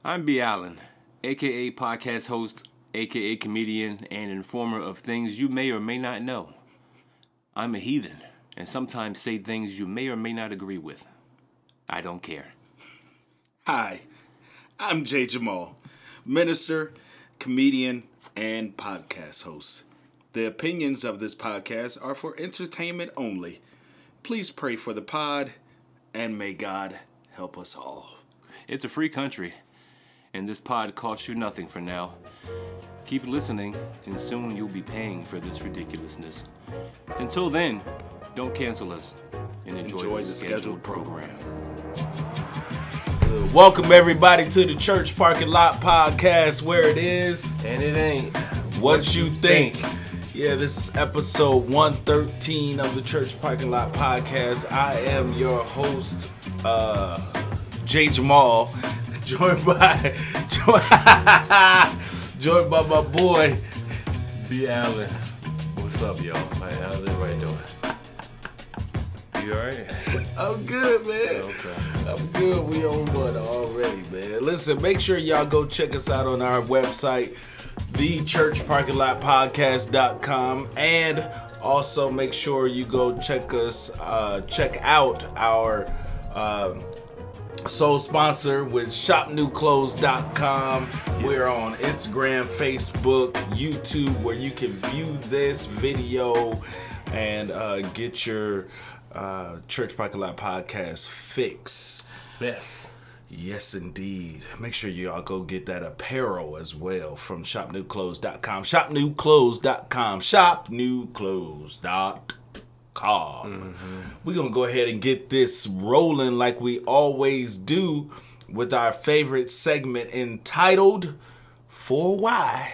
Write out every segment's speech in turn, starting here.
I'm B. Allen, aka podcast host, aka comedian, and informer of things you may or may not know. I'm a heathen, and sometimes say things you may or may not agree with. I don't care. Hi, I'm Jay Jamal, minister, comedian, and podcast host. The opinions of this podcast are for entertainment only. Please pray for the pod, and may God help us all. It's a free country, and this pod costs you nothing for now. Keep listening, and soon you'll be paying for this ridiculousness. Until then, don't cancel us, and enjoy the scheduled program. Welcome everybody to the Church Parking Lot Podcast, where it is And it ain't what you think. Yeah, this is episode 113 of the Church Parking Lot Podcast. I am your host, Jay Jamal, joined by my boy B. Allen. What's up, y'all? How's everybody doing? You alright? I'm good, man. Okay. I'm good. We on one already, man. Listen, make sure y'all go check us out on our website, thechurchparkinglotpodcast.com, and also make sure you go check out our sole sponsor with shopnewclothes.com. We're on Instagram, Facebook, YouTube, where you can view this video and get your Church Parking Lot Podcast fix. Yes, indeed. Make sure y'all go get that apparel as well from shopnewclothes.com. Shopnewclothes.com. Shopnewclothes.com. We're going to go ahead and get this rolling like we always do with our favorite segment entitled For Why.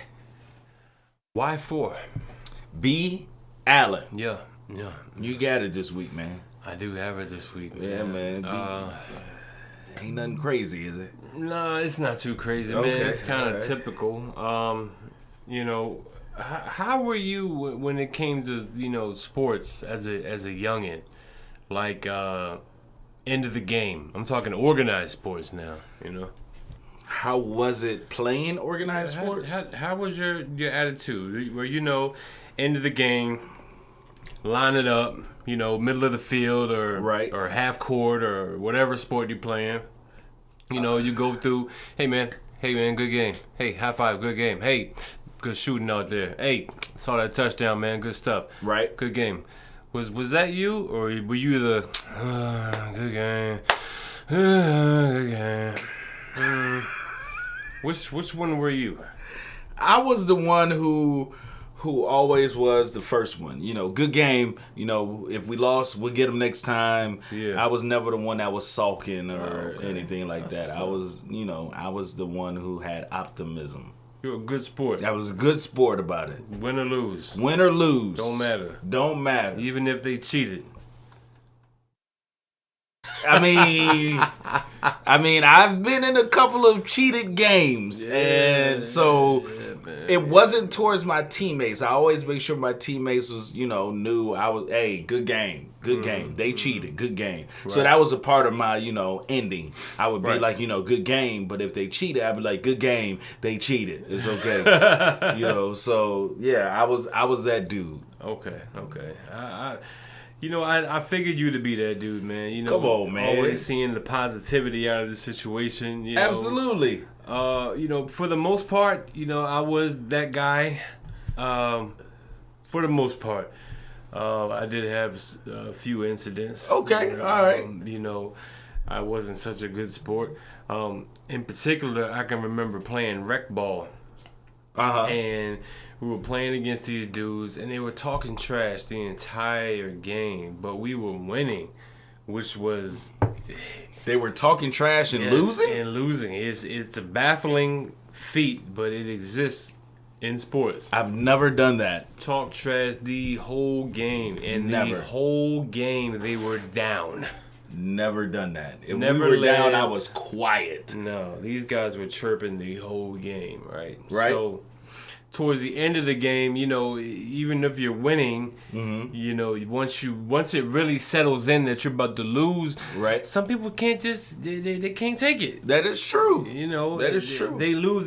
Why for? B. Allen. Yeah. You got it this week, man. I do have it this week. Yeah, man. Ain't nothing crazy, is it? No, it's not too crazy, man. Okay, It's kind of alright. typical. How were you when it came to sports as a youngin? Like end of the game. I'm talking organized sports now. How was it playing organized sports? How was your attitude? Where end of the game, line it up. Middle of the field or Right. or half court or whatever sport you're playing. You go through, hey man, good game. Hey, high five, good game. Hey, good shooting out there. Hey, saw that touchdown, man, good stuff. Right. Good game. Was that you, or were you the good game? Good game. Which one were you? I was the one who always was the first one. Good game. If we lost, we'll get them next time. Yeah. I was never the one that was sulking or Okay. anything like that. I was the one who had optimism. You're a good sport. I was a good sport about it. Win or lose. Win or lose. Don't matter. Don't matter. Even if they cheated. I mean, I've been in a couple of cheated games, and so it wasn't towards my teammates. I always make sure my teammates was, knew I was, hey, good game. They cheated, good game. Right. So that was a part of my, ending. I would be like, good game, but if they cheated, I'd be like, good game, they cheated. It's okay. So yeah, I was that dude. Okay. I figured you to be that dude, man. Come on, man. Always seeing the positivity out of the situation. Absolutely. For the most part, I was that guy. For the most part, I did have a few incidents. Okay, all right. I wasn't such a good sport. In particular, I can remember playing rec ball. And we were playing against these dudes, and they were talking trash the entire game, but we were winning, which was... They were talking trash and losing? And losing. It's a baffling feat, but it exists in sports. I've never done that. Talk trash the whole game, and Never. the whole game they were down. Never done that. If Never we were down, led. I was quiet. No, these guys were chirping the whole game, right? Right. towards the end of the game, even if you're winning, once it really settles in that you're about to lose, right? Some people can't they can't take it. That is true. That is true. They lose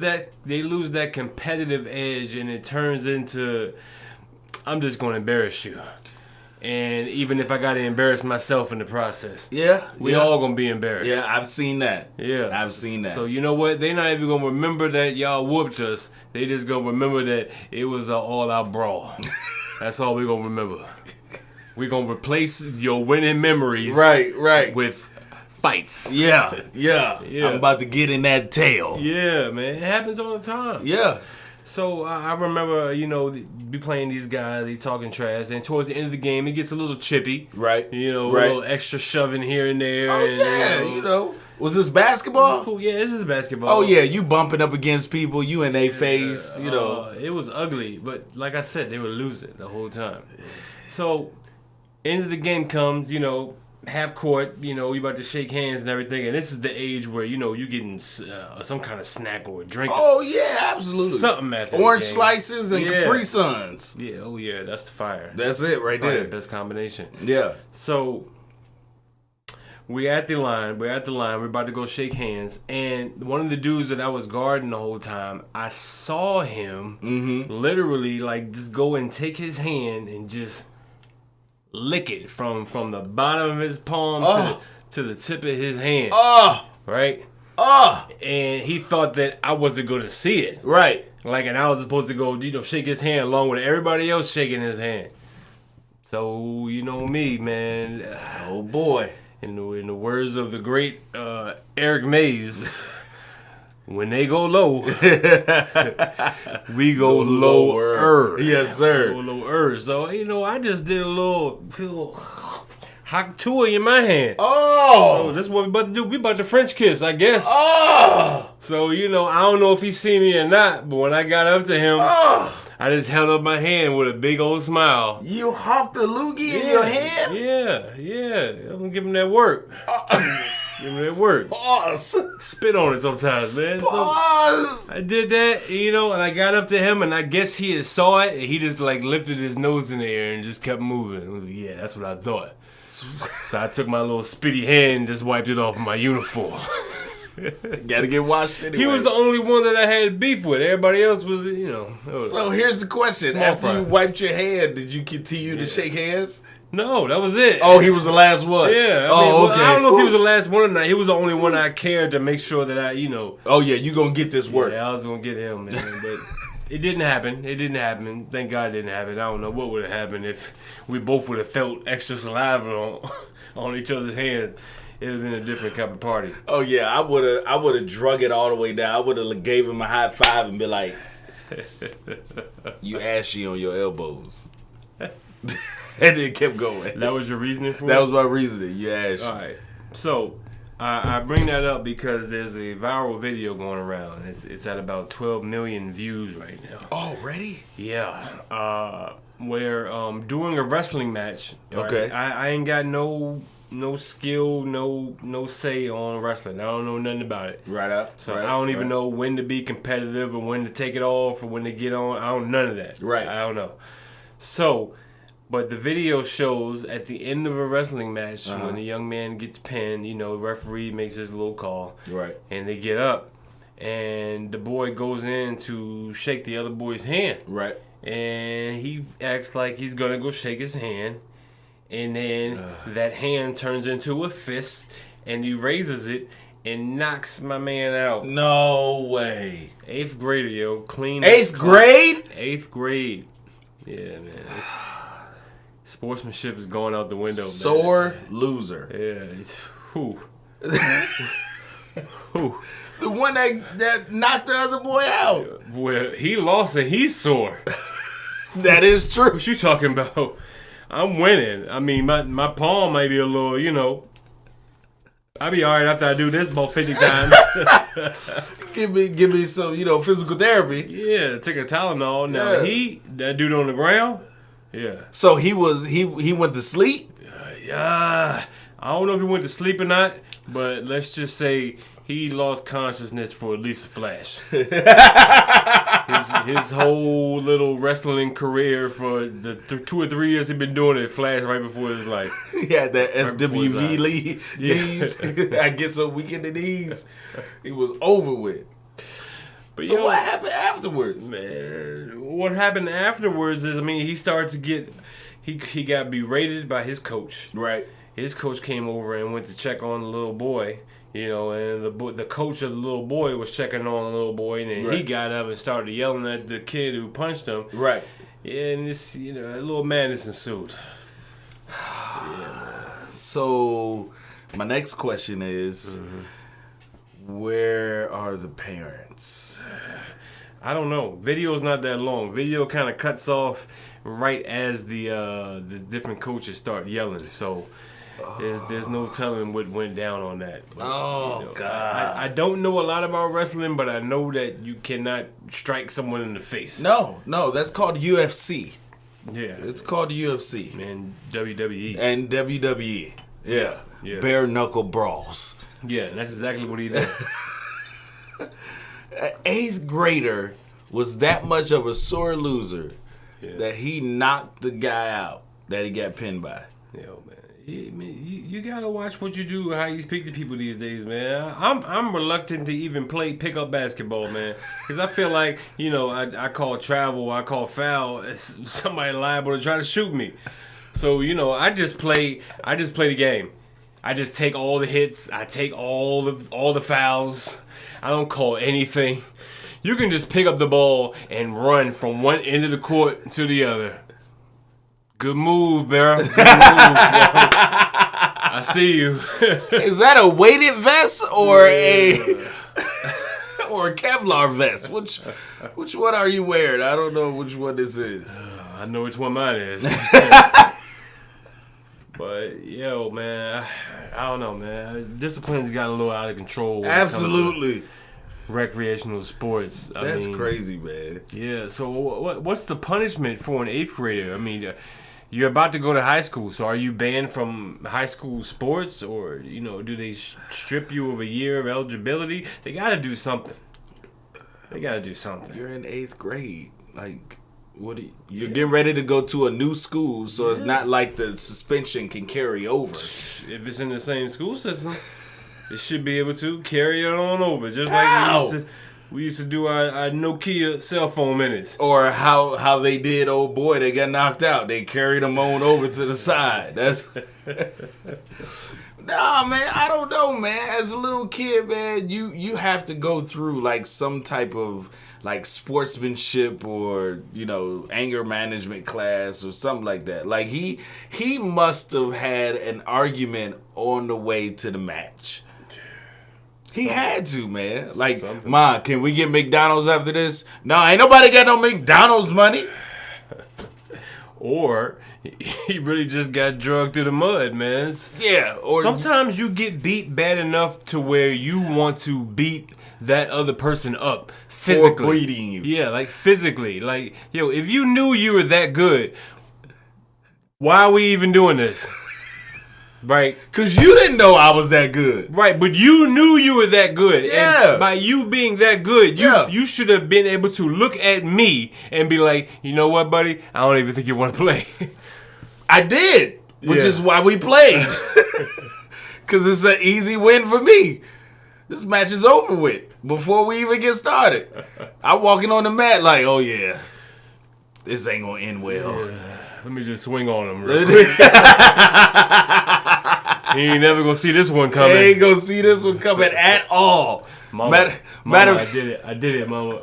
that competitive edge, and it turns into, I'm just going to embarrass you. And even if I got to embarrass myself in the process. Yeah. We all going to be embarrassed. Yeah, I've seen that. Yeah. I've seen that. So you know what? They're not even going to remember that y'all whooped us. They just going to remember that it was an all-out brawl. That's all we're going to remember. We're going to replace your winning memories with fights. Yeah. I'm about to get in that tail. Yeah, man. It happens all the time. Yeah. So I remember, be playing these guys, they talking trash, and towards the end of the game, it gets a little chippy. Right. A little extra shoving here and there. Oh, and, Was this basketball? Cool. Yeah, this is basketball. Oh, yeah, you bumping up against people, you in their face, It was ugly, but like I said, they were losing the whole time. So, end of the game comes, half court, you about to shake hands and everything, and this is the age where you're getting some kind of snack or a drink. Oh yeah, absolutely. Something after orange slices and Capri Suns. Yeah, oh yeah, that's the fire. That's it right there. Best combination. Yeah. So we're at the line. We're about to go shake hands, and one of the dudes that I was guarding the whole time, I saw him literally just go and take his hand and just lick it from the bottom of his palm to the tip of his hand. Right? And he thought that I wasn't going to see it. Right. And I was supposed to go, shake his hand along with everybody else shaking his hand. So, me, man. Oh, boy. In the words of the great Eric Mays, when they go low, we go lower. Yes, sir. Go lower. So, I just did a little hot tour in my hand. So this is what we about to do. We about to French kiss, I guess. So, I don't know if he see me or not, but when I got up to him, I just held up my hand with a big old smile. You honked a loogie in your hand? Yeah. I'm going to give him that work. Give me that work. Pause. Spit on it sometimes, man. Pause. So I did that, and I got up to him, and I guess he had saw it, and he just lifted his nose in the air and just kept moving. I was like, yeah, that's what I thought. So I took my little spitty hand and just wiped it off my uniform. Gotta get washed anyway. He was the only one that I had beef with. Everybody else was, So here's the question. After you wiped your hand, did you continue to shake hands? No, that was it. Oh, he was the last one. Yeah. Okay. I don't know if he was the last one or not. He was the only one I cared to make sure that I, Oh, yeah, you gonna get this work. Yeah, I was gonna get him, man. But it didn't happen. Thank God it didn't happen. I don't know what would have happened if we both would have felt extra saliva on each other's hands. It would have been a different kind of party. Oh, yeah, I would have drug it all the way down. I would have gave him a high five and be like, you ashy on your elbows. And then kept going. That was your reasoning for it? That was my reasoning. You ashy. All right. So, I bring that up because there's a viral video going around. It's at about 12 million views right now. Already? Yeah. Where during a wrestling match, okay, right, I ain't got no skill, no say on wrestling. I don't know nothing about it. Right up. So I don't even know when to be competitive or when to take it off or when to get on. I don't none of that. Right. I don't know. So, but the video shows at the end of a wrestling match when the young man gets pinned, the referee makes his little call. Right. And they get up and the boy goes in to shake the other boy's hand. Right. And he acts like he's going to go shake his hand. And then that hand turns into a fist, and he raises it and knocks my man out. No way. 8th grader, yo. Clean. 8th grade? 8th grade. Yeah, man. Sportsmanship is going out the window, Sore man. loser. Yeah. Who? The one that knocked the other boy out. Well, he lost and he's sore. That is true. What you talking about? I'm winning. I mean, my palm might be a little, I'll be all right after I do this about 50 times. give me some, physical therapy. Yeah, take a Tylenol. Now, that dude on the ground, yeah. So he went to sleep? Yeah. I don't know if he went to sleep or not, but let's just say he lost consciousness for at least a flash. his whole little wrestling career for the 2 or 3 years he'd been doing it flashed right before his life. He had that SWV knees. I get so weak in the knees. He was over with. But so what happened afterwards? Man, what happened afterwards is, I mean, he started to get, he got berated by his coach. Right. His coach came over and went to check on the little boy. You know, and the coach of the little boy was checking on the little boy, and then he got up and started yelling at the kid who punched him. Right. Yeah, and this, a little madness ensued. So, my next question is, where are the parents? I don't know. Video's not that long. Video kind of cuts off right as the different coaches start yelling, so... There's no telling what went down on that. But, God. I don't know a lot about wrestling, but I know that you cannot strike someone in the face. No, that's called UFC. Yeah. It's called UFC. And WWE. And WWE. Yeah. Bare knuckle brawls. Yeah, and that's exactly what he did. An 8th grader was that much of a sore loser that he knocked the guy out that he got pinned by. Yo, man. You gotta watch what you do, how you speak to people these days, man. I'm reluctant to even play pickup basketball, man, because I feel like I call travel, I call foul, it's somebody liable to try to shoot me. So I just play the game. I just take all the hits, I take all the fouls. I don't call anything. You can just pick up the ball and run from one end of the court to the other. Good move, bro. Good move, bro. I see you. Is that a weighted vest or a Kevlar vest? Which one are you wearing? I don't know which one this is. I know which one mine is. But man, I don't know, man. Discipline's gotten a little out of control. Absolutely. Recreational sports. That's crazy, man. Yeah. So what's the punishment for an 8th grader? I mean. You're about to go to high school, so are you banned from high school sports, or do they strip you of a year of eligibility? They got to do something. You're in 8th grade, like you're getting ready to go to a new school, so it's not like the suspension can carry over. If it's in the same school system, it should be able to carry it on over, just like we used to do our Nokia cell phone minutes. Or how they did old boy that got knocked out. They carried him on over to the side. That's Nah, man, I don't know, man. As a little kid, man, you have to go through like some type of like sportsmanship or, anger management class or something like that. Like he must have had an argument on the way to the match. He had to, man. Like, Ma, can we get McDonald's after this? No, ain't nobody got no McDonald's money. Or he really just got drugged through the mud, man. Yeah. Or sometimes you get beat bad enough to where you want to beat that other person up physically. Or bleeding you. Yeah, like physically. Like, if you knew you were that good, why are we even doing this? Right. Because you didn't know I was that good. Right, but you knew you were that good. Yeah. And by you being that good, you should have been able to look at me and be like, you know what, buddy? I don't even think you want to play. I did, which is why we played. Because it's an easy win for me. This match is over with before we even get started. I'm walking on the mat like, oh, yeah, this ain't going to end well. Yeah. Let me just swing on him real quick. He ain't never gonna see this one coming. He ain't gonna see this one coming at all. Mama, I did it, Mama.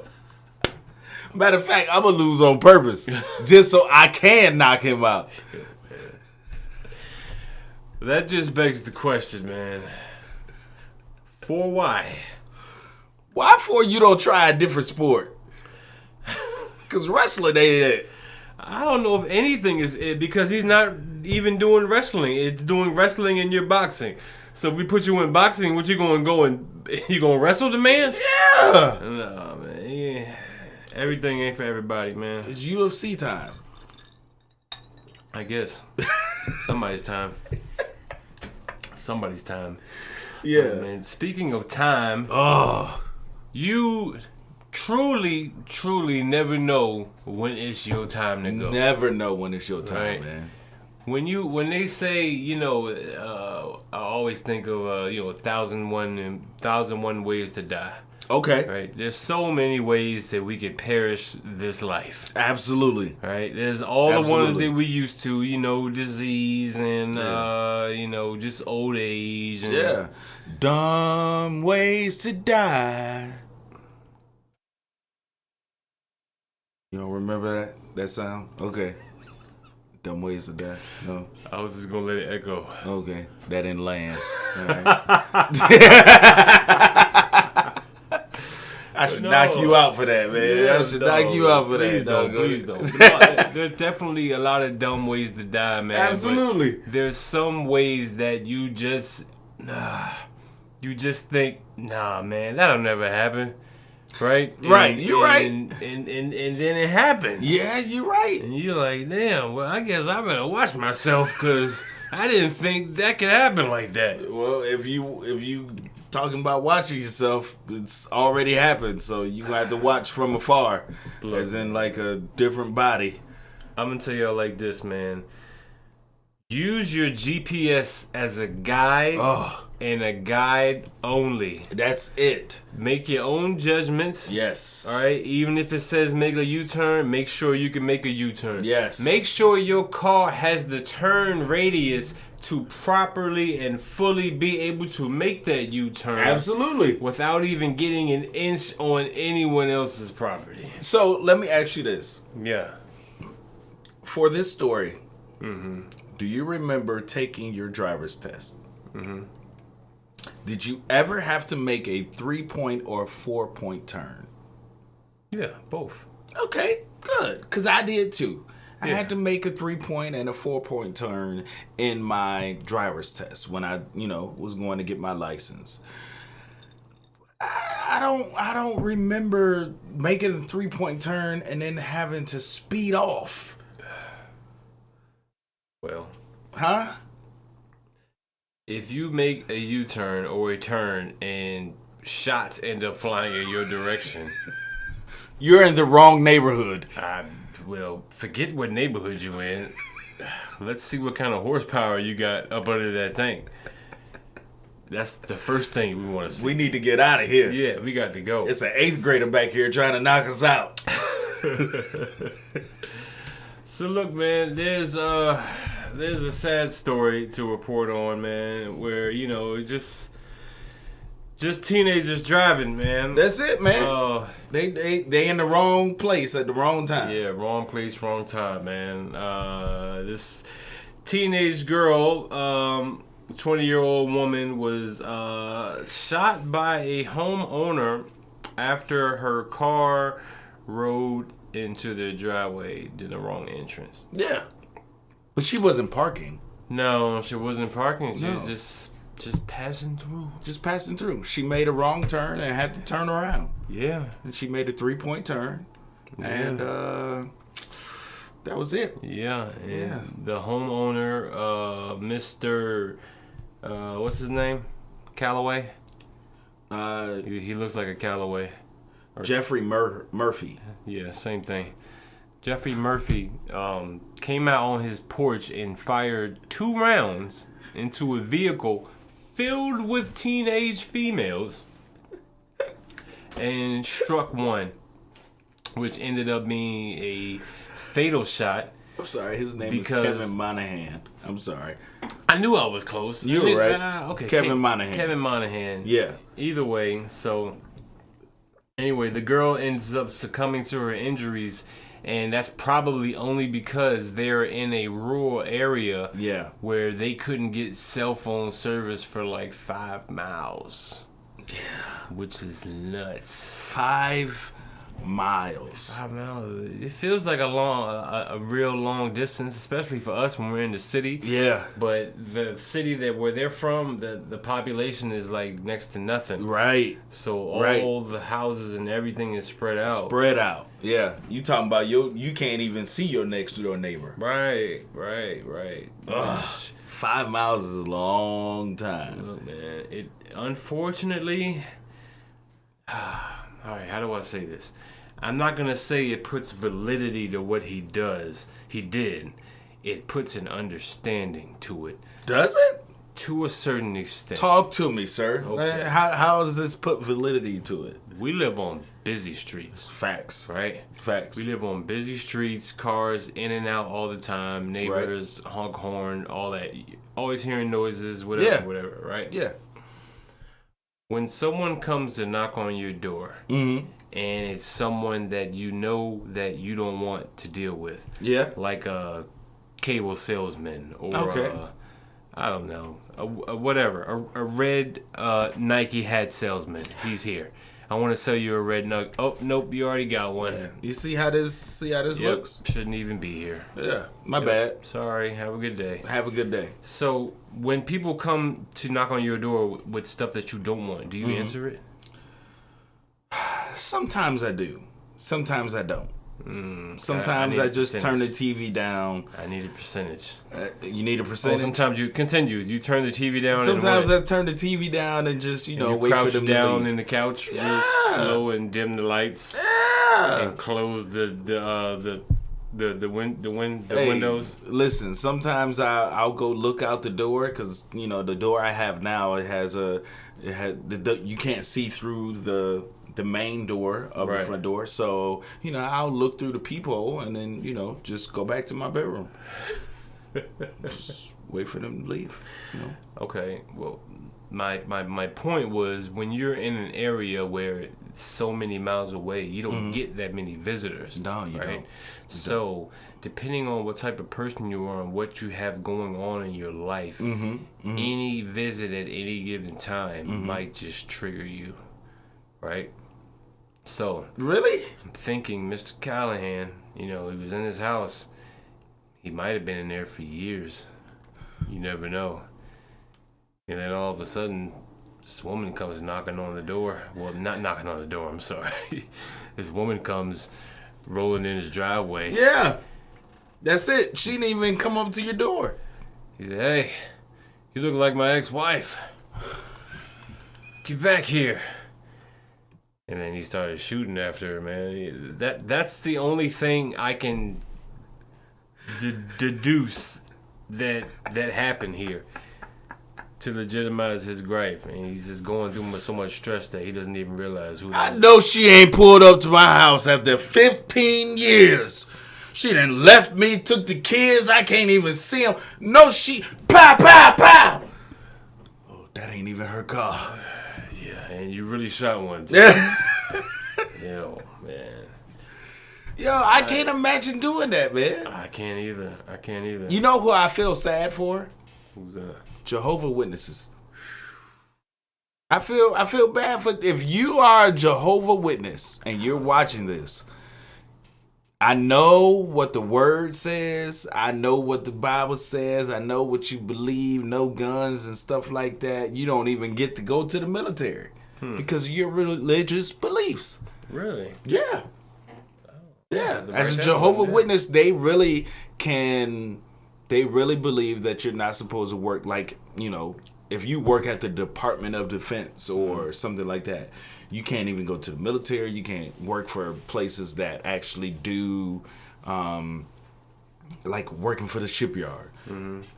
Matter of fact, I'm gonna lose on purpose just so I can knock him out. That just begs the question, man. For why? Why for you don't try a different sport? Because wrestling ain't it. I don't know if anything is it because he's not even doing wrestling. It's doing wrestling in your boxing. So if we put you in boxing, what you gonna go and you gonna wrestle the man? Yeah. No, man. Yeah. Everything ain't for everybody, man. It's UFC time. I guess. Somebody's time. Somebody's time. Yeah. Man, speaking of time, you truly never know when it's your time to go. Never know when it's your time, Right. man. When they say, I always think of 1,001 ways to die. Okay. Right, there's so many ways that we could perish this life. Absolutely. Right, there's all the ones that we used to, disease and just old age. And, dumb ways to die. You don't remember that sound? Okay. Dumb ways to die. No. I was just gonna let it echo. Okay. That didn't land. All right. I should knock you out for that, man. Yeah, I should knock you out for please that. Please don't. There's definitely a lot of dumb ways to die, man. Absolutely. There's some ways that you just think, nah, man, that'll never happen. Right? Right, you're right. And then it happens. Yeah, you're right. And you're like, damn, well, I guess I better watch myself because I didn't think that could happen like that. Well, if you talking about watching yourself, it's already happened, so you have to watch from afar, as in like a different body. I'm gonna tell y'all like this, man. Use your GPS as a guide and a guide only. That's it. Make your own judgments. Yes. All right. Even if it says make a U-turn, make sure you can make a U-turn. Yes. Make sure your car has the turn radius to properly and fully be able to make that U-turn. Absolutely. Without even getting an inch on anyone else's property. So let me ask you this. Yeah. For this story, do you remember taking your driver's test? Did you ever have to make a 3-point or a 4-point turn? Yeah, both. Okay, good. Because I did too. I had to make a 3-point and a 4-point turn in my driver's test when I, was going to get my license. I don't remember making a 3-point turn and then having to speed off. Well. Huh? If you make a U-turn or a turn and shots end up flying in your direction, you're in the wrong neighborhood. Well, forget what neighborhood you in. Let's see what kind of horsepower you got up under that tank. That's the first thing we want to see. We need to get out of here. Yeah, we got to go. It's an 8th grader back here trying to knock us out. So look, man, there's a sad story to report on, man, where just teenagers driving, man. That's it, man. They in the wrong place at the wrong time. Yeah, wrong place, wrong time, man. This teenage girl, 20-year-old woman, was shot by a homeowner after her car rode into their driveway, did the wrong entrance. Yeah. But she wasn't parking. No, she wasn't parking. She was just passing through. Just passing through. She made a wrong turn and had to turn around. Yeah. And she made a 3-point turn. Yeah. And that was it. Yeah. And the homeowner, Mr. What's his name? Calloway? He looks like a Calloway. Jeffrey Murphy. Yeah, same thing. Jeffrey Murphy came out on his porch and fired 2 rounds into a vehicle filled with teenage females and struck one, which ended up being a fatal shot. I'm sorry, his name is Kevin Monahan. I'm sorry. I knew I was close. You were right. Okay, Kevin Monahan. Kevin Monahan. Yeah. Either way, so anyway, the girl ends up succumbing to her injuries, and that's probably only because they're in a rural area where they couldn't get cell phone service for like 5 miles. Yeah. Which is nuts. 5 miles. 5 miles. It feels like a real long distance, especially for us when we're in the city. Yeah. But the city where they're from, the population is like next to nothing. Right. So all the houses and everything is spread out. Spread out. Yeah. You talking about you can't even see your next door neighbor. Right. Ugh. 5 miles is a long time. Look, man, it unfortunately. All right, how do I say this? I'm not gonna say it puts validity to what he did. It puts an understanding to it. Does it? To a certain extent. Talk to me, sir. Okay. How does this put validity to it? We live on busy streets. Facts. Right? Facts. We live on busy streets, cars in and out all the time, neighbors, honk horn, all that. Always hearing noises, whatever, right? Yeah. When someone comes to knock on your door, and it's someone that you know that you don't want to deal with, like a cable salesman or I don't know, a red Nike hat salesman. He's here. I want to sell you a red Nike. Oh nope, you already got one. Yeah. You see how this looks? Shouldn't even be here. Yeah, my bad. Sorry. Have a good day. Have a good day. So when people come to knock on your door with stuff that you don't want, do you answer it? Sometimes I do. Sometimes I don't. Sometimes I just turn the TV down. I need a percentage. You need a percentage? Sometimes you continue. You turn the TV down. Sometimes I turn the TV down and just, wait for them to down leave. in the couch real slow and dim the lights. And close the windows. Listen, sometimes I'll go look out the door because, the door I have now, you can't see through the main door of the front door. So, I'll look through the peephole and then, just go back to my bedroom. Just wait for them to leave. Okay, well, my point was when you're in an area where it's so many miles away, you don't get that many visitors. No, you don't. So, depending on what type of person you are and what you have going on in your life, any visit at any given time might just trigger you, right? So, really? I'm thinking Mr. Callahan, he was in his house. He might have been in there for years. You never know. And then all of a sudden, this woman comes knocking on the door. Well, not knocking on the door, I'm sorry. This woman comes rolling in his driveway. Yeah. That's it. She didn't even come up to your door. He said, "Hey, you look like my ex-wife. Get back here." And then he started shooting after her, man. That's the only thing I can deduce that happened here to legitimize his gripe. And he's just going through so much stress that he doesn't even realize who I know she ain't pulled up to my house after 15 years. She done left me, took the kids. I can't even see them. No, pow, pow, pow. Oh, that ain't even her car. Yeah, and you really shot one, too. Yo, man. Yo, I can't imagine doing that, man. I can't either. You know who I feel sad for? Who's that? Jehovah's Witnesses. I feel bad for if you are a Jehovah's Witness and you're watching this. I know what the word says. I know what the Bible says. I know what you believe. No guns and stuff like that. You don't even get to go to the military because of your religious beliefs. Really? Yeah. Yeah. As a Jehovah's Witness, they really believe that you're not supposed to work like, if you work at the Department of Defense or something like that, you can't even go to the military. You can't work for places that actually do, like working for the shipyard.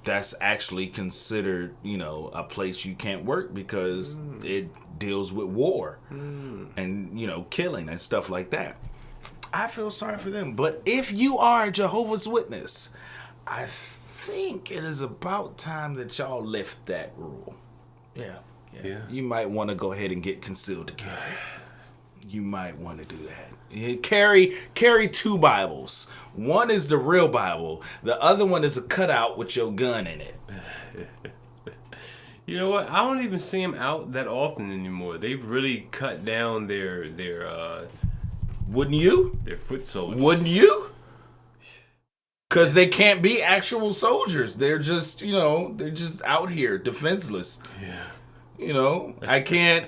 That's actually considered, a place you can't work because it deals with war and, killing and stuff like that. I feel sorry for them. But if you are a Jehovah's Witness, I think it is about time that y'all lift that rule. Yeah. You might want to go ahead and get concealed carry. You might want to do that. Carry 2 Bibles. One is the real Bible. The other one is a cutout with your gun in it. You know what? I don't even see them out that often anymore. They've really cut down their Wouldn't you? They're foot soldiers. Wouldn't you? Because they can't be actual soldiers. They're just, they're just out here defenseless. Yeah. I can't.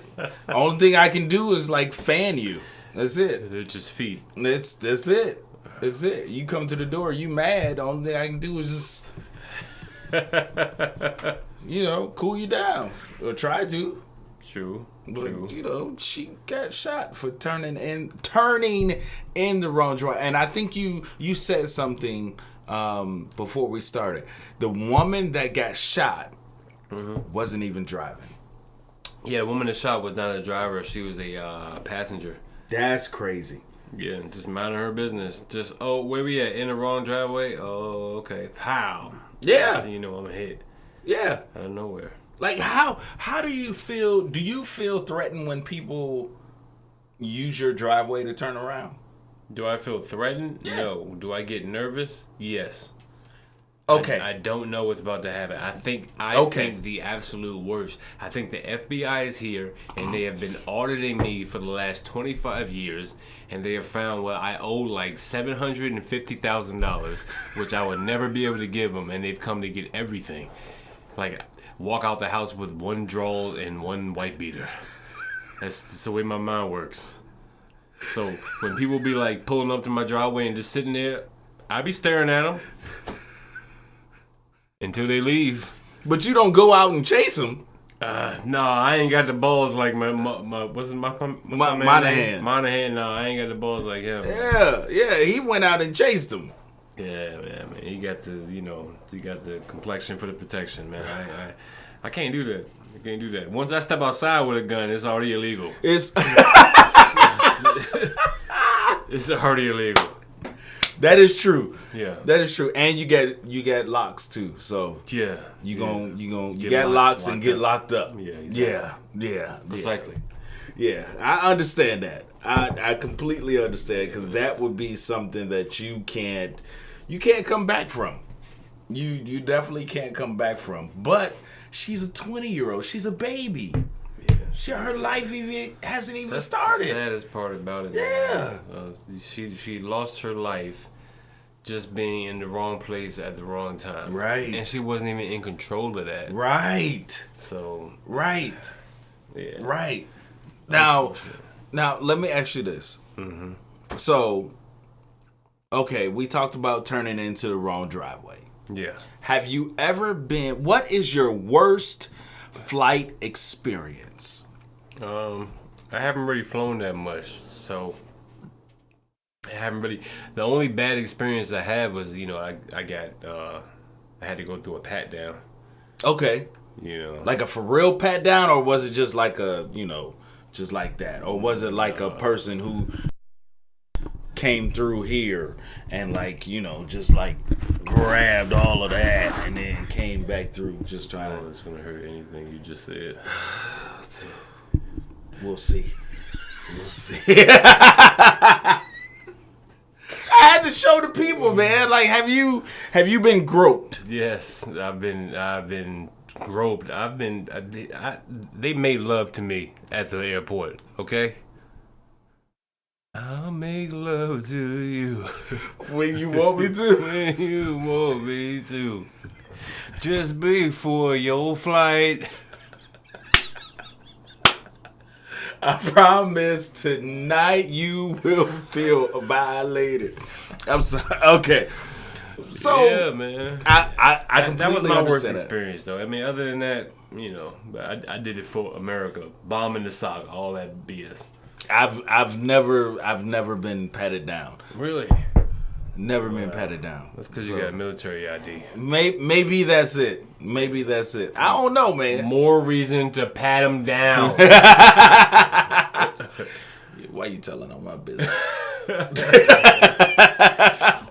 Only thing I can do is like fan you. That's it. They're just feet. That's it. That's it. You come to the door, you mad. The only thing I can do is just, cool you down or try to. True. But she got shot for turning in the wrong drive. And I think you said something before we started. The woman that got shot wasn't even driving. Yeah, the woman that shot was not a driver. She was a passenger. That's crazy. Yeah, just minding her business. Just, where we at? In the wrong driveway? Oh, okay. Pow. Yeah. So I'm a hit. Yeah. Out of nowhere. Like, how do you feel? Do you feel threatened when people use your driveway to turn around? Do I feel threatened? Yeah. No. Do I get nervous? Yes. Okay. I don't know what's about to happen. I think the absolute worst. I think the FBI is here, and they have been auditing me for the last 25 years, and they have found I owe like $750,000, which I would never be able to give them, and they've come to get everything. Like, walk out the house with one drawl and one white beater. That's the way my mind works. So when people be like pulling up to my driveway and just sitting there, I be staring at them until they leave. But you don't go out and chase them. No, I ain't got the balls like my Monahan. Monahan, no, I ain't got the balls like him. Yeah, he went out and chased them. Yeah, man. He got the complexion for the protection, man. I can't do that. I can't do that. Once I step outside with a gun, it's already illegal. It's already illegal. That is true. Yeah, that is true. And you get locks too. So yeah, you get locks and get locked up. Yeah, exactly. Yeah, precisely. Yeah, I understand that. I completely understand, because that would be something that you can't come back from. You definitely can't come back from. But she's a 20-year-old. She's a baby. Yeah. Her life hasn't even started. That's the saddest part about it. Yeah. She lost her life just being in the wrong place at the wrong time. Right. And she wasn't even in control of that. Right. So. Right. Yeah. Right. Now, let me ask you this. Mm-hmm. So, okay, we talked about turning into the wrong driveway. Yeah. Have you ever been... What is your worst flight experience? I haven't really flown that much, so I haven't really... The only bad experience I had was, I had to go through a pat down. Okay. Like a for real pat down, or was it just like a, just like that? Or was it like a person who came through here and just grabbed all of that and then came back through just trying to... It's going to hurt anything you just said. We'll see. I had to show the people, man. Like, have you been groped? Yes, I've been groped. They made love to me at the airport. Okay. I'll make love to you when you want me to. When you want me to. Just before your flight. I promise tonight you will feel violated. I'm sorry. Okay. So yeah, man. I completely that was my worst understand experience, though. I mean, other than that, but I did it for America. Bomb in the sock, all that BS. I've never been patted down. Really? Never been patted down. That's because you got a military ID. Maybe that's it. Maybe that's it. I don't know, man. More reason to pat him down. Why you telling all my business? Well,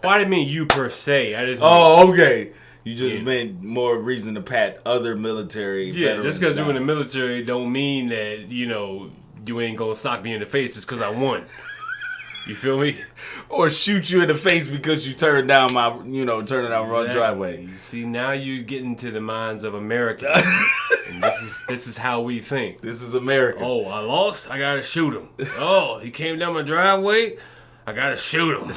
I didn't mean you per se. I just okay. You just meant more reason to pat other military. Yeah, just because you're in the military don't mean that you ain't gonna sock me in the face just because I won. You feel me? Or shoot you in the face because you turned down my, turning down wrong driveway. You see, now you get into the minds of Americans. And this is how we think. This is America. Oh, I lost? I gotta shoot him. Oh, he came down my driveway? I gotta shoot him.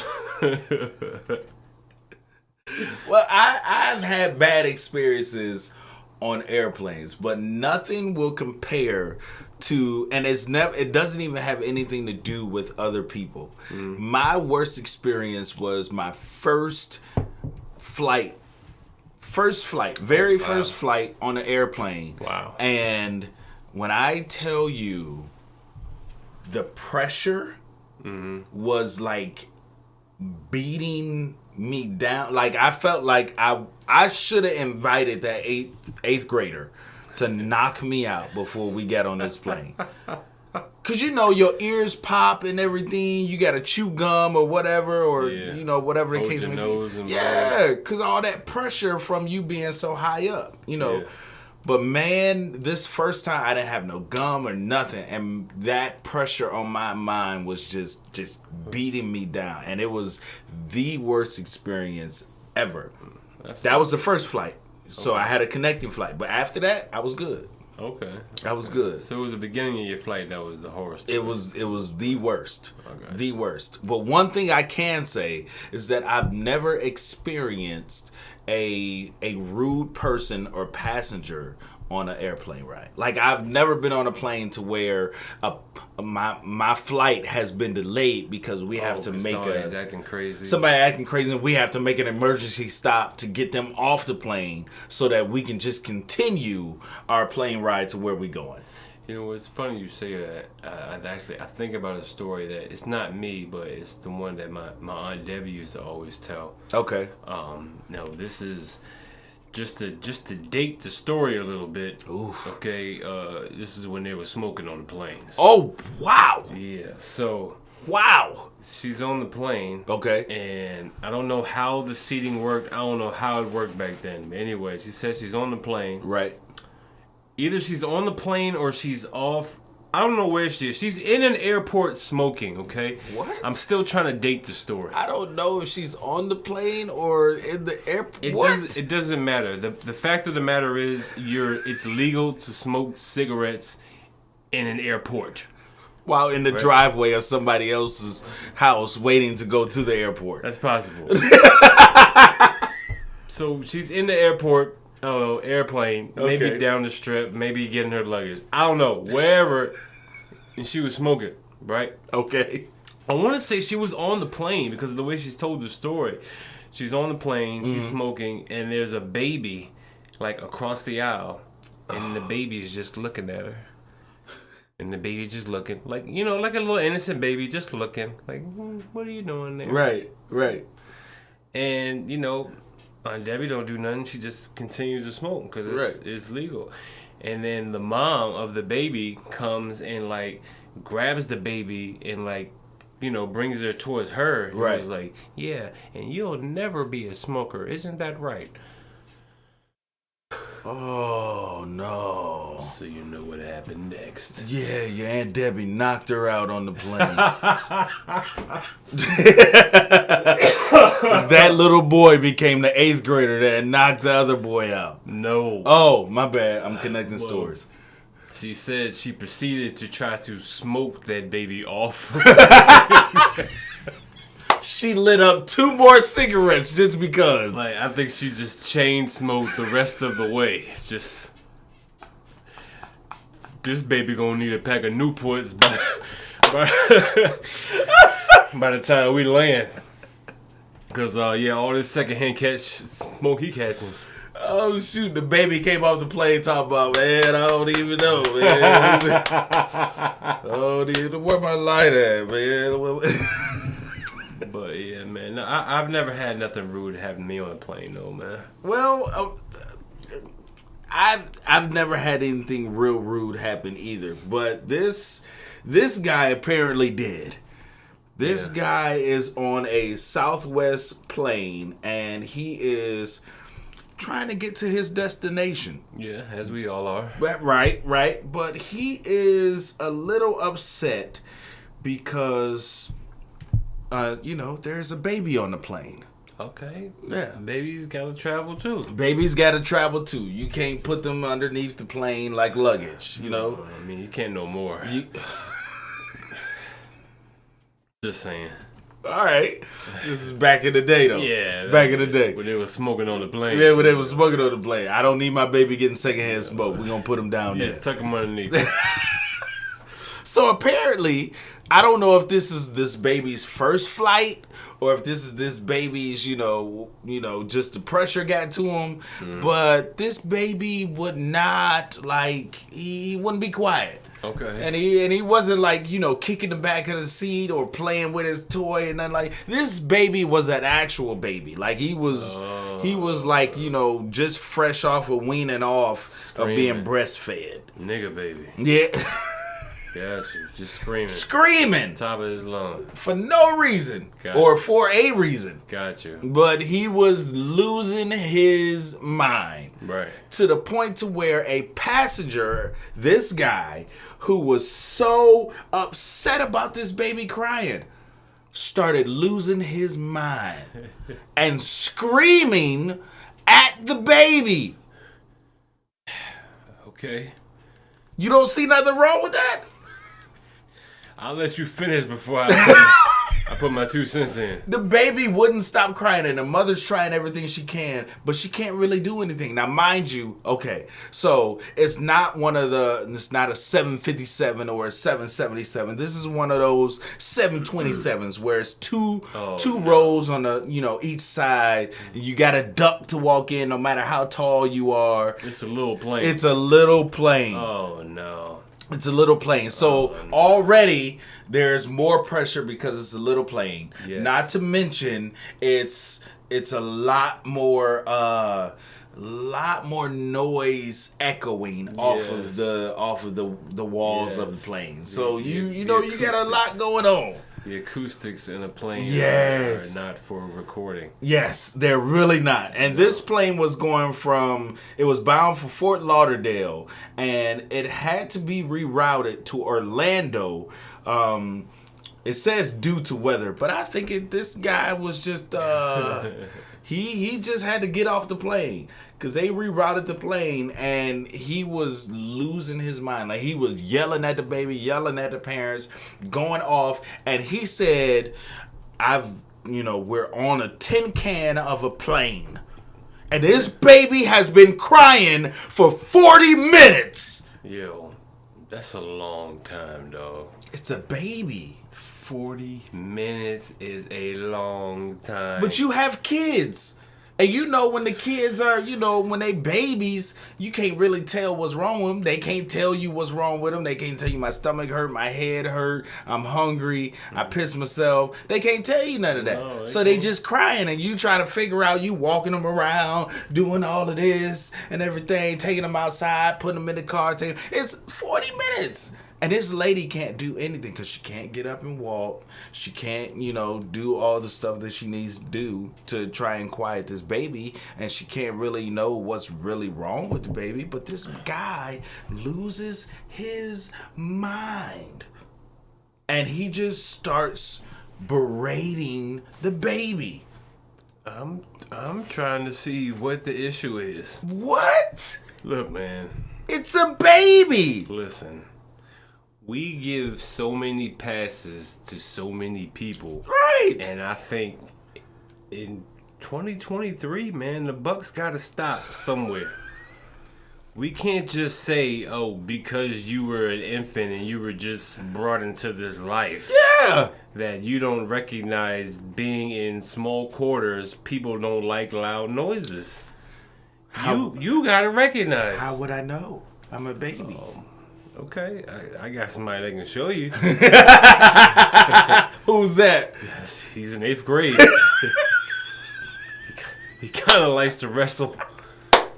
Well, I've had bad experiences on airplanes, but nothing will compare to, and it doesn't even have anything to do with other people. My worst experience was my first flight, first flight on an airplane. Wow. And when I tell you the pressure was like beating me down, like I felt like I should have invited that eighth grader to knock me out before we got on this plane. Cause your ears pop and everything. You gotta chew gum or whatever, or whatever the case may be. Yeah, cause all that pressure from you being so high up, Yeah. But man, this first time I didn't have no gum or nothing, and that pressure on my mind was just beating me down, and it was the worst experience ever. That was the first flight, so I had a connecting flight. But after that, I was good. Okay. I was good. So it was the beginning of your flight that was the horror story. It was the worst. Okay. The worst. But one thing I can say is that I've never experienced a rude person or passenger on an airplane ride. Like, I've never been on a plane to where my flight has been delayed because we have to make somebody's acting crazy. Somebody acting crazy, and we have to make an emergency stop to get them off the plane so that we can just continue our plane ride to where we're going. It's funny you say that. I think about a story that it's not me, but it's the one that my Aunt Debbie used to always tell. Okay. No, this is just to date the story a little bit. Oof. Okay. This is when they were smoking on the planes. Oh, wow. Yeah. So. Wow. She's on the plane. Okay. And I don't know how the seating worked. I don't know how it worked back then. But anyway, she said she's on the plane. Right. Either she's on the plane or she's off. I don't know where she is. She's in an airport smoking, okay? What? I'm still trying to date the story. I don't know if she's on the plane or in the airport. It doesn't matter. The fact of the matter is it's legal to smoke cigarettes in an airport. While in the driveway of somebody else's house waiting to go to the airport. That's possible. So she's in the airport. I don't know, airplane, maybe down the strip, maybe getting her luggage. I don't know, wherever. And she was smoking, right? Okay. I want to say she was on the plane because of the way she's told the story. She's on the plane, she's smoking, and there's a baby, like, across the aisle, and the baby's just looking at her. And the baby just looking, like, like a little innocent baby just looking. Like, what are you doing there? Right. And, Aunt Debbie don't do nothing. She just continues to smoke because it's legal. And then the mom of the baby comes and, like, grabs the baby and, like, brings her towards her. And was like, yeah, and you'll never be a smoker. Isn't that right? Oh, no. So you know what happened next. Yeah, your Aunt Debbie knocked her out on the plane. That little boy became the 8th grader that knocked the other boy out. No. Oh, my bad. I'm connecting stories. She said she proceeded to try to smoke that baby off. She lit up 2 more cigarettes just because. Like, I think she just chain smoked the rest of the way. It's just, this baby gonna need a pack of Newports by the time we land. Cause all this secondhand smoke he catching. Oh shoot! The baby came off the plane talking about, man, I don't even know, man. Oh, where my light at, man? But yeah, man, no, I've never had nothing rude happen to me on a plane, though, man. Well, I've never had anything real rude happen either. But this guy apparently did. This guy is on a Southwest plane, and he is trying to get to his destination. Yeah, as we all are. Right. But he is a little upset because, there's a baby on the plane. Okay. Yeah. Babies gotta travel too. Babies gotta travel too. You can't put them underneath the plane like luggage, I mean, you can't no more. Just saying. All right. This is back in the day, though. Yeah. Back in the day. When they was smoking on the plane. Yeah, when they was smoking on the plane. I don't need my baby getting secondhand smoke. We're going to put him down there. Tuck him underneath. So apparently, I don't know if this is this baby's first flight or if this is this baby's, just the pressure got to him. But this baby would not, he wouldn't be quiet. Okay. And he wasn't kicking the back of the seat or playing with his toy and nothing like. This baby was an actual baby. He was just fresh off of weaning off Screaming. of being breastfed. Nigga baby. Yeah. Got you. Just screaming. Screaming. Top of his lungs. For no reason. Got or you. for a reason. Got you. But he was losing his mind. Right. To the point to where a passenger, this guy, who was so upset about this baby crying, started losing his mind and screaming at the baby. Okay. You don't see nothing wrong with that? I'll let you finish before I put my 2 cents in. The baby wouldn't stop crying, and the mother's trying everything she can, but she can't really do anything. Now, mind you, okay, so it's not it's not a 757 or a 777. This is one of those 727s where it's two rows on the each side. You got to duck to walk in, no matter how tall you are. It's a little plane. It's a little plane. Oh no. It's a little plane. So already there's more pressure because it's a little plane. Yes. Not to mention it's a lot more noise echoing off of the walls of the plane. So you got a lot going on. The acoustics in a plane are not for recording. Yes, they're really not. And this plane was it was bound for Fort Lauderdale, and it had to be rerouted to Orlando. It says due to weather, but I think this guy was just, he just had to get off the plane. Because they rerouted the plane, and he was losing his mind. He was yelling at the baby, yelling at the parents, going off. And he said, we're on a tin can of a plane. And this baby has been crying for 40 minutes. Yo, that's a long time, dog. It's a baby. 40 minutes is a long time. But you have kids. And when the kids are, when they babies, you can't really tell what's wrong with them. They can't tell you what's wrong with them. They can't tell you my stomach hurt, my head hurt, I'm hungry, I pissed myself. They can't tell you none of that. No, so they just crying, and you trying to figure out, you walking them around, doing all of this and everything, taking them outside, putting them in the car. It's 40 minutes. And this lady can't do anything because she can't get up and walk. She can't, do all the stuff that she needs to do to try and quiet this baby. And she can't really know what's really wrong with the baby. But this guy loses his mind. And he just starts berating the baby. I'm trying to see what the issue is. What? Look, man. It's a baby. Listen. We give so many passes to so many people. Right. And I think in 2023, man, the buck's got to stop somewhere. We can't just say, because you were an infant and you were just brought into this life. Yeah. That you don't recognize being in small quarters, people don't like loud noises. You got to recognize. How would I know? I'm a baby. Okay, I got somebody that can show you. Who's that? Yes, he's in 8th grade. He kind of likes to wrestle.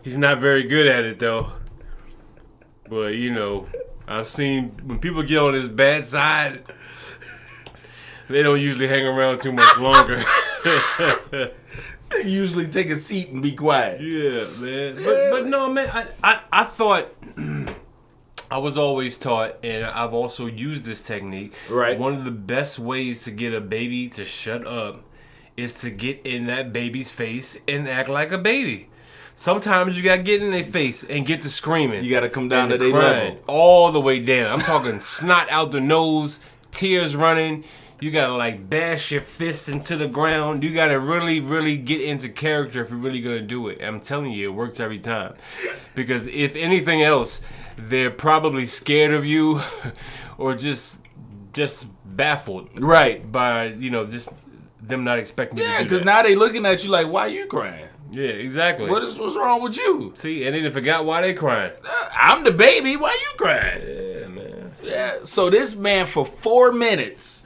He's not very good at it, though. But, I've seen when people get on his bad side, they don't usually hang around too much longer. They usually take a seat and be quiet. Yeah, man. But no, man, I thought... I was always taught, and I've also used this technique. Right. One of the best ways to get a baby to shut up is to get in that baby's face and act like a baby. Sometimes you gotta get in their face and get to screaming. You gotta come down to their level. All the way down. I'm talking snot out the nose, tears running. You gotta like bash your fists into the ground. You gotta really, really get into character if you're really gonna do it. I'm telling you, it works every time. Because if anything else, they're probably scared of you, or just baffled, right? By just them not expecting you to do that. Yeah, because now they looking at you like, why you crying? Yeah, exactly. What's wrong with you? See, and they forgot why they crying. I'm the baby. Why you crying? Yeah, man. Yeah. So this man for 4 minutes.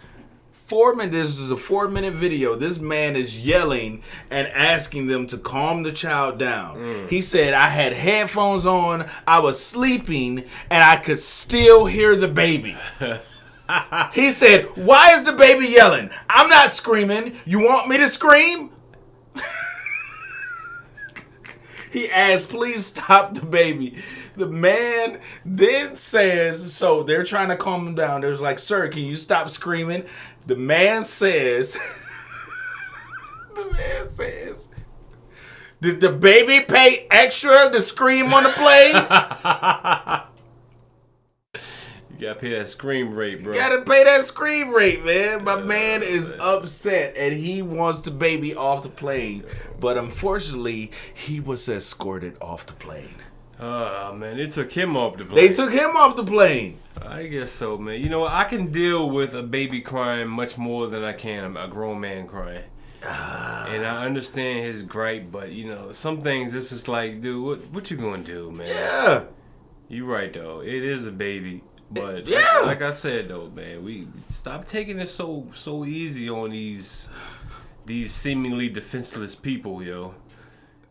4 minutes. This is a 4-minute video. This man is yelling and asking them to calm the child down. He said, I had headphones on, I was sleeping, and I could still hear the baby. He said, why is the baby yelling? I'm not screaming. You want me to scream? He asked, please stop the baby. The man then says, so they're trying to calm him down. There's like, sir, can you stop screaming? The man says, did the baby pay extra to scream on the plane? You gotta pay that scream rate, bro. You gotta pay that scream rate, man. My man is upset and he wants the baby off the plane. But unfortunately, he was escorted off the plane. Oh, man, they took him off the plane. They took him off the plane. I guess so, man. You know, I can deal with a baby crying much more than I can a grown man crying. And I understand his gripe, but, some things it's just like, dude, what you gonna do, man? Yeah. You right, though. It is a baby. But yeah. like I said, though, man, we stop taking it so easy on these seemingly defenseless people, yo.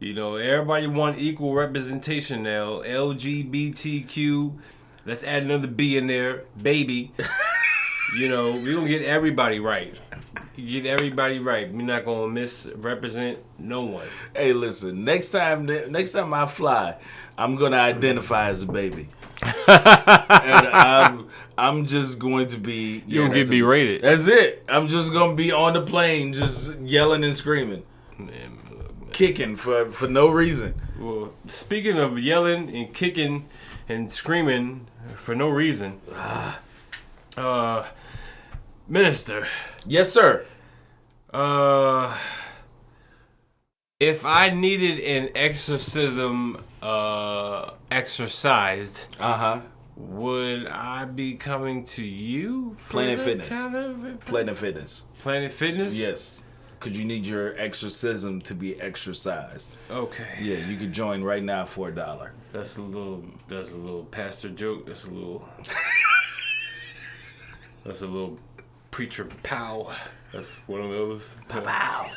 Everybody want equal representation now. LGBTQ. Let's add another B in there, baby. We gonna get everybody right. Get everybody right. We're not gonna misrepresent no one. Hey, listen. Next time I fly, I'm gonna identify as a baby. And I'm just going to be. You don't get berated. That's it. I'm just gonna be on the plane, just yelling and screaming, kicking for no reason. Well, speaking of yelling and kicking and screaming for no reason, Minister. Yes, sir. If I needed an exorcism exercised, would I be coming to you? Planet Fitness. Planet Fitness? Planet Fitness? Yes. Because you need your exorcism to be exercised. Okay. Yeah, you could join right now for $1. That's a little pastor joke. That's a little preacher pow. That's one of those. Pow.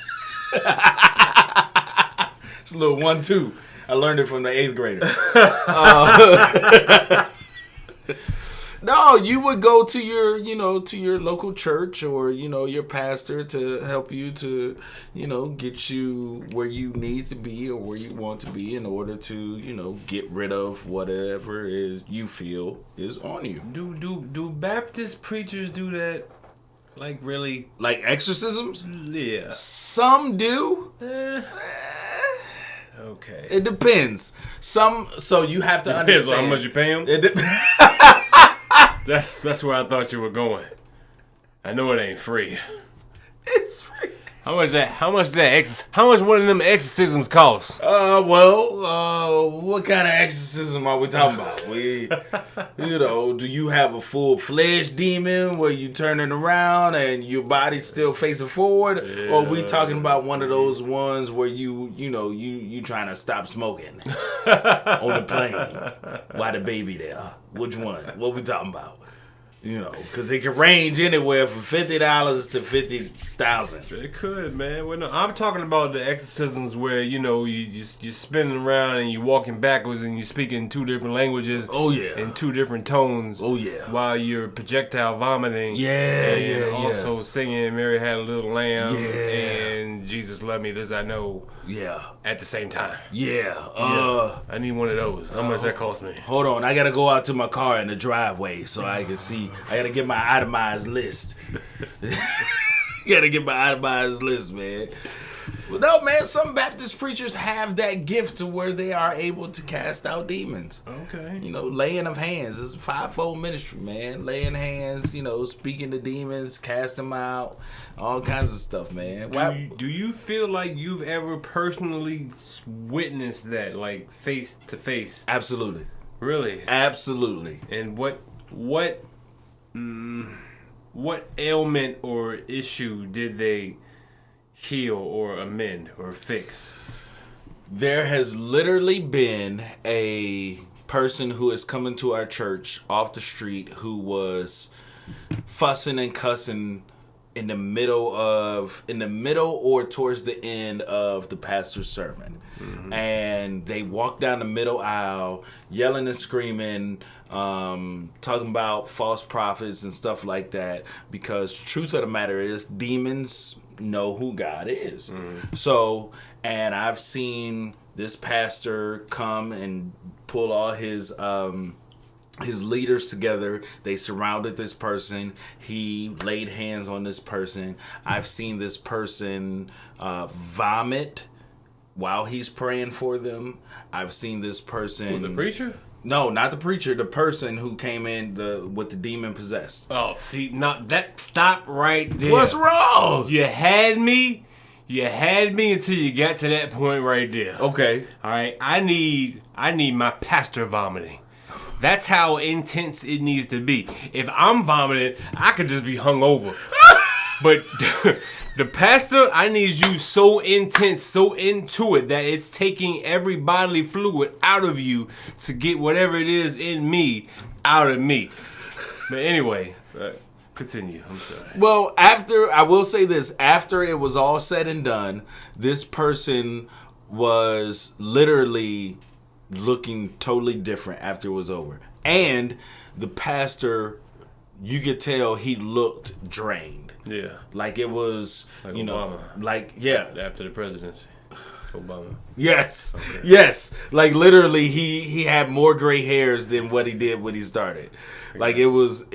It's a little 1-2. I learned it from the 8th grader. No, you would go to your local church or, your pastor to help you to, get you where you need to be or where you want to be in order to, get rid of whatever is you feel is on you. Do Baptist preachers do that? Like, really? Like exorcisms? Yeah. Some do. Okay. It depends. So you have to understand. Depends on how much you pay them? That's where I thought you were going. I know it ain't free. It's free. How much one of them exorcisms cost? What kind of exorcism are we talking about? Do you have a full-fledged demon where you turning around and your body's still facing forward? Yeah. Or are we talking about one of those ones where you trying to stop smoking on the plane while the baby there? Which one? What we talking about? Because it can range anywhere from $50 to $50,000. It could, man. Well, no, I'm talking about the exorcisms where you're spinning around and you're walking backwards and you speak in 2 different languages. Oh yeah. In 2 different tones. Oh yeah. While you're projectile vomiting. Yeah, and also singing "Mary Had a Little Lamb." Yeah. And "Jesus Love Me, This I Know." Yeah. At the same time. Yeah. I need one of those. How much that cost me? Hold on, I gotta go out to my car in the driveway so I can see. I gotta get my itemized list. Gotta get my itemized list, man. Well, no, man. Some Baptist preachers have that gift to where they are able to cast out demons. Okay. You know, laying of hands. It's a fivefold ministry, man. Laying hands, you know, speaking to demons, cast them out, all kinds of stuff, man. Do you feel like you've ever personally witnessed that, like face to face? Absolutely. Really? Absolutely. And what ailment or issue did they heal or amend or fix? There has literally been a person who has come into our church off the street who was fussing and cussing in the middle or towards the end of the pastor's sermon. Mm-hmm. And they walked down the middle aisle yelling and screaming, talking about false prophets and stuff like that, because truth of the matter is demons know who God is. Mm-hmm. So, and I've seen this pastor come and pull all his leaders together. They surrounded this person. He laid hands on this person. I've seen this person vomit while he's praying for them. I've seen this person... Who, the preacher? No, not the preacher. The person who came in with the demon possessed. Oh, see, now that... Stop right there. What's wrong? You had me until you got to that point right there. Okay. All right, I need my pastor vomiting. That's how intense it needs to be. If I'm vomiting, I could just be hungover. But the pastor, I need you so intense, so into it that it's taking every bodily fluid out of you to get whatever it is in me out of me. But anyway, continue. I'm sorry. Well, I will say this, after it was all said and done, this person was literally looking totally different after it was over. And the pastor, you could tell he looked drained. Yeah. Like it was, like you Obama. know, like, yeah. After the presidency. Obama. Yes. Okay. Yes. Like literally he had more gray hairs than what he did when he started. Like it was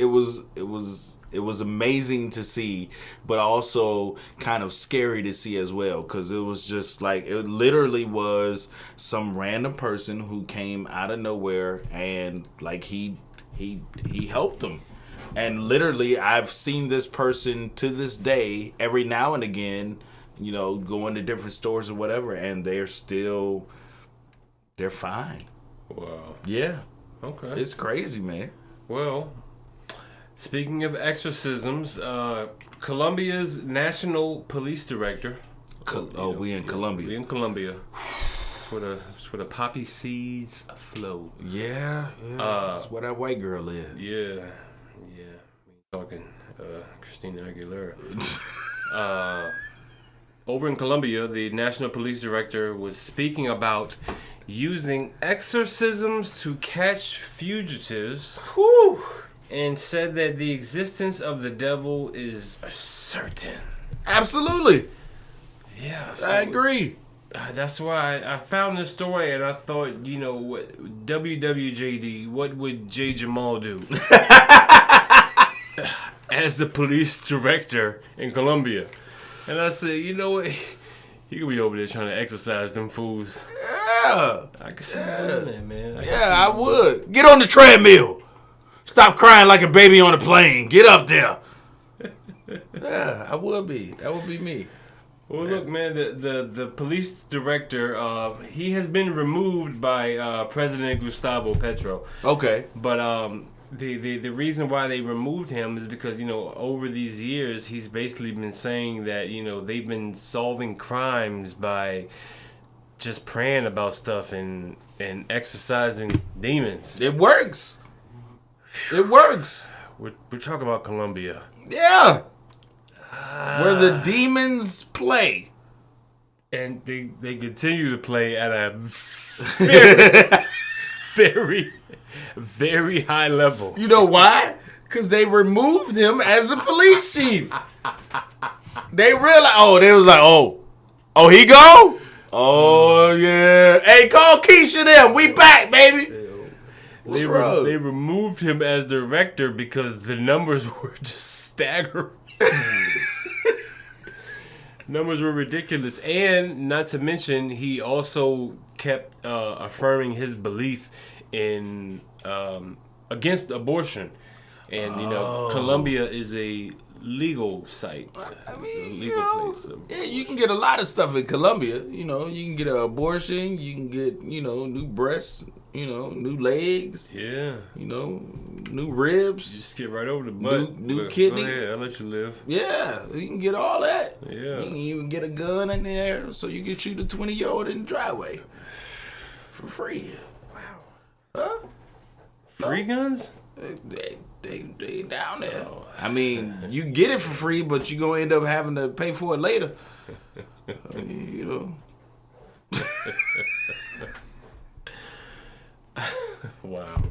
amazing to see, but also kind of scary to see as well, because it was just like, it literally was some random person who came out of nowhere and like he helped them. And literally I've seen this person to this day every now and again, you know, going to different stores or whatever, and they're fine. Wow. Yeah. Okay. It's crazy, man. Well, speaking of exorcisms, Colombia's national police director. We in Colombia. We in Colombia. It's where the poppy seeds flow. Yeah. That's where that white girl lives. Yeah. Talking Christina Aguilera. Over in Colombia, the national police director was speaking about using exorcisms to catch fugitives. Whew. And said that the existence of the devil is certain. Absolutely. Yeah. So I agree. That's why I found this story and I thought, you know, what WWJD, what would J. Jamal do? As the police director in Colombia. And I said, you know what? He could be over there trying to exorcise them fools. Yeah. I could see him doing that, man. I would. Get on the treadmill. Stop crying like a baby on a plane. Get up there. Yeah, I would be. That would be me. Well, look, man, the police director, he has been removed by President Gustavo Petro. Okay. But the reason why they removed him is because, you know, over these years, he's basically been saying that, you know, they've been solving crimes by just praying about stuff and exorcising demons. It works. It works. We're talking about Colombia. Yeah. Where the demons play. And they continue to play at a very, very, very high level. You know why? Because they removed him as the police chief. They realized, they was like, oh, he go? Oh, yeah. Hey, call Keisha them. We back, baby. They removed him as director because the numbers were just staggering. Numbers were ridiculous, and not to mention, he also kept affirming his belief in against abortion, and Colombia is a legal site. I mean, it's a legal place. Yeah, you can get a lot of stuff in Colombia. You can get an abortion. You can get new breasts. New legs. Yeah. New ribs. You just get right over the butt. New kidney. Go ahead, I'll let you live. Yeah, you can get all that. Yeah. You can even get a gun in there so you can shoot a 20-year-old in the driveway for free. Wow. Huh? Free guns? They down there. Oh. I mean, you get it for free, but you're going to end up having to pay for it later. I mean, Wow.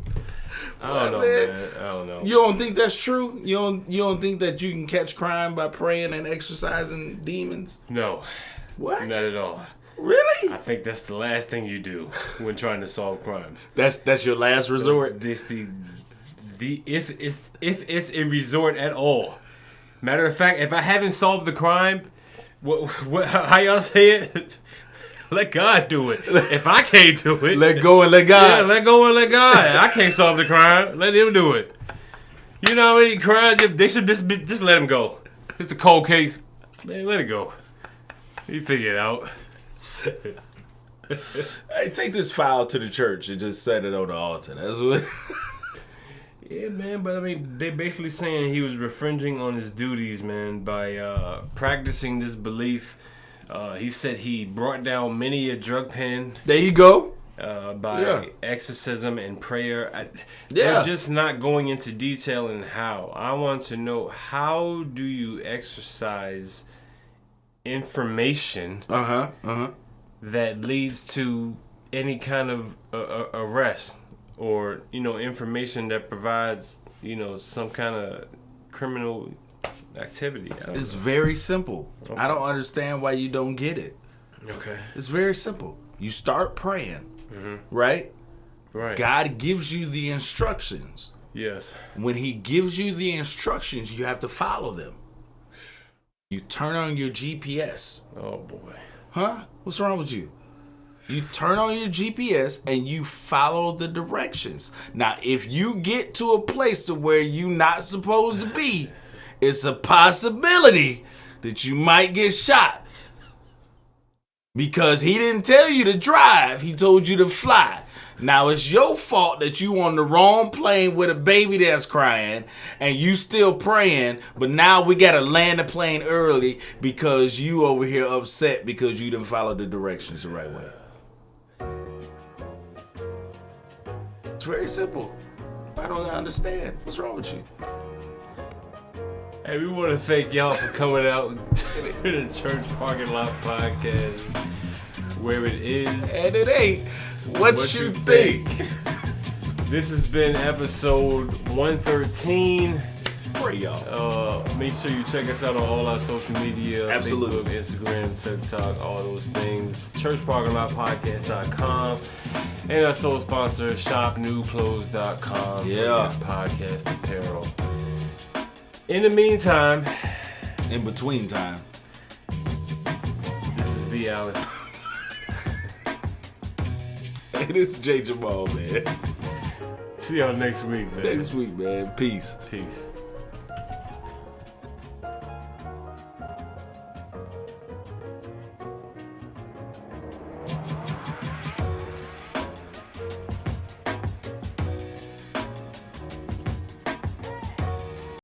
I don't know, man. I don't know. You don't think that's true? You don't think that you can catch crime by praying and exorcising demons? No. What? Not at all. Really? I think that's the last thing you do when trying to solve crimes. That's your last resort. If it's a resort at all. Matter of fact, if I haven't solved the crime, how y'all say it? Let God do it. If I can't do it, let go and let God. Yeah, let go and let God. I can't solve the crime. Let him do it. You know how many crimes they should just let him go. It's a cold case. Man, let it go. You figure it out. Hey, take this file to the church and just set it on the altar. That's what. Yeah, man, but I mean, they're basically saying he was infringing on his duties, man, by practicing this belief. He said he brought down many a drug pen. There you go. By exorcism and prayer. They're just not going into detail in how. I want to know, how do you exercise information that leads to any kind of arrest, or information that provides some kind of criminal activity? It's very simple. Okay. I don't understand why you don't get it. Okay. It's very simple. You start praying, right? Right. God gives you the instructions. Yes. When he gives you the instructions, you have to follow them. You turn on your GPS. Oh, boy. Huh? What's wrong with you? You turn on your GPS and you follow the directions. Now, if you get to a place to where you're not supposed to be, it's a possibility that you might get shot. Because he didn't tell you to drive, he told you to fly. Now, it's your fault that you on the wrong plane with a baby that's crying and you still praying, but now we got to land the plane early because you over here upset because you didn't follow the directions the right way. It's very simple. I don't understand. What's wrong with you? Hey, we want to thank y'all for coming out to the Church Parking Lot Podcast, where it is and it ain't what you think. This has been episode 113. Pray y'all. Make sure you check us out on all our social media. Absolutely. Facebook, Instagram, TikTok, all those things. ChurchParkingLotPodcast.com. And our sole sponsor, ShopNewClothes.com. Yeah. Podcast apparel. In the meantime. In between time. This is B. Allen. Hey, this is J. Jamal, man. See y'all next week, man. Next week, man. Peace. Peace.